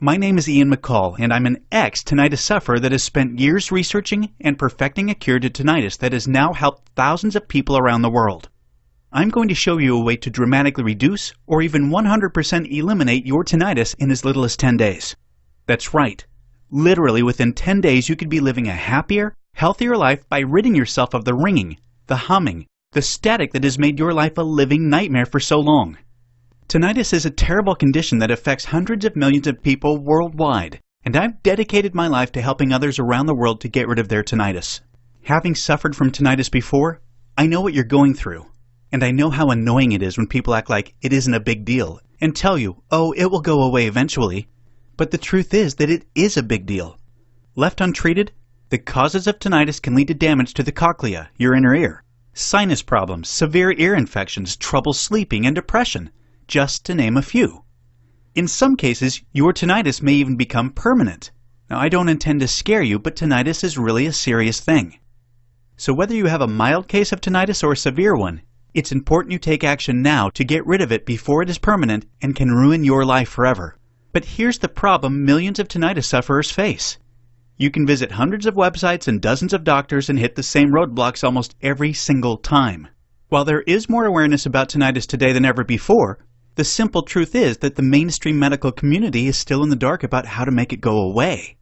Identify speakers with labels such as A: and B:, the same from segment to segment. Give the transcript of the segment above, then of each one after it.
A: My name is Ian McCall, and I'm an ex-tinnitus sufferer that has spent years researching and perfecting a cure to tinnitus that has now helped thousands of people around the world. I'm going to show you a way to dramatically reduce or even 100% eliminate your tinnitus in as little as 10 days. That's right. Literally within 10 days you could be living a happier, healthier life by ridding yourself of the ringing, the humming, the static that has made your life a living nightmare for so long. Tinnitus is a terrible condition that affects hundreds of millions of people worldwide, and I've dedicated my life to helping others around the world to get rid of their tinnitus. Having suffered from tinnitus before, I know what you're going through, and I know how annoying it is when people act like it isn't a big deal and tell you, oh, it will go away eventually. But the truth is that it is a big deal. Left untreated, the causes of tinnitus can lead to damage to the cochlea, your inner ear, sinus problems, severe ear infections, trouble sleeping, and depression, just to name a few. In some cases, your tinnitus may even become permanent. Now, I don't intend to scare you, but tinnitus is really a serious thing. So whether you have a mild case of tinnitus or a severe one, it's important you take action now to get rid of it before it is permanent and can ruin your life forever. But here's the problem millions of tinnitus sufferers face. You can visit hundreds of websites and dozens of doctors and hit the same roadblocks almost every single time. While there is more awareness about tinnitus today than ever before, the simple truth is that the mainstream medical community is still in the dark about how to make it go away.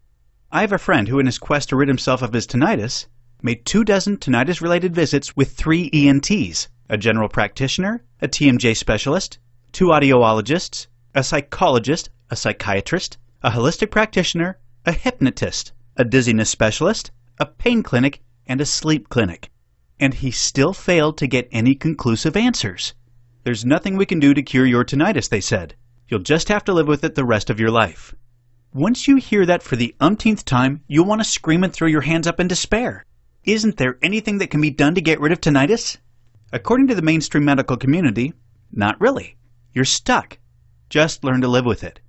A: I have a friend who, in his quest to rid himself of his tinnitus, made 24 tinnitus-related visits with 3 ENTs, a general practitioner, a TMJ specialist, 2 audiologists, a psychologist, a psychiatrist, a holistic practitioner, a hypnotist, a dizziness specialist, a pain clinic, and a sleep clinic. And he still failed to get any conclusive answers. There's nothing we can do to cure your tinnitus, they said. You'll just have to live with it the rest of your life. Once you hear that for the umpteenth time, you'll want to scream and throw your hands up in despair. Isn't there anything that can be done to get rid of tinnitus? According to the mainstream medical community, not really. You're stuck. Just learn to live with it.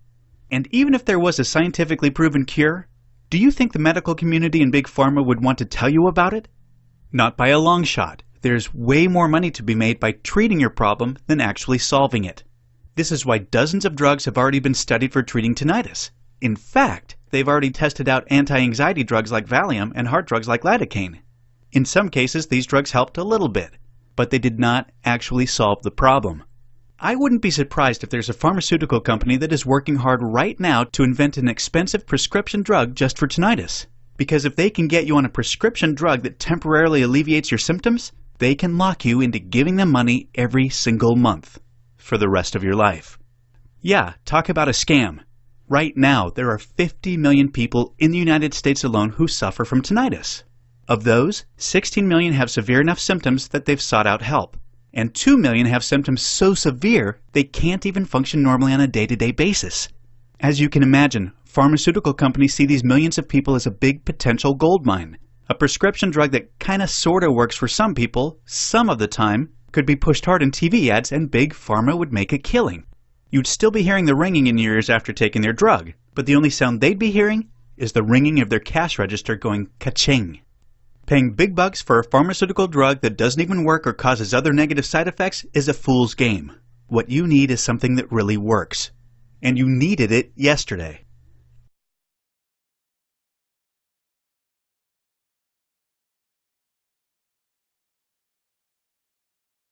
A: And even if there was a scientifically proven cure, do you think the medical community and Big Pharma would want to tell you about it? Not by a long shot. There's way more money to be made by treating your problem than actually solving it. This is why dozens of drugs have already been studied for treating tinnitus. In fact, they've already tested out anti-anxiety drugs like Valium and heart drugs like lidocaine. In some cases, these drugs helped a little bit, but they did not actually solve the problem. I wouldn't be surprised if there's a pharmaceutical company that is working hard right now to invent an expensive prescription drug just for tinnitus. Because if they can get you on a prescription drug that temporarily alleviates your symptoms, they can lock you into giving them money every single month for the rest of your life. Yeah, talk about a scam. Right now, there are 50 million people in the United States alone who suffer from tinnitus. Of those, 16 million have severe enough symptoms that they've sought out help. And 2 million have symptoms so severe they can't even function normally on a day-to-day basis. As you can imagine, pharmaceutical companies see these millions of people as a big potential gold mine. A prescription drug that kinda sorta works for some people, some of the time, could be pushed hard in TV ads and Big Pharma would make a killing. You'd still be hearing the ringing in your ears after taking their drug, but the only sound they'd be hearing is the ringing of their cash register going ka-ching. Paying big bucks for a pharmaceutical drug that doesn't even work or causes other negative side effects is a fool's game. What you need is something that really works. And you needed it yesterday.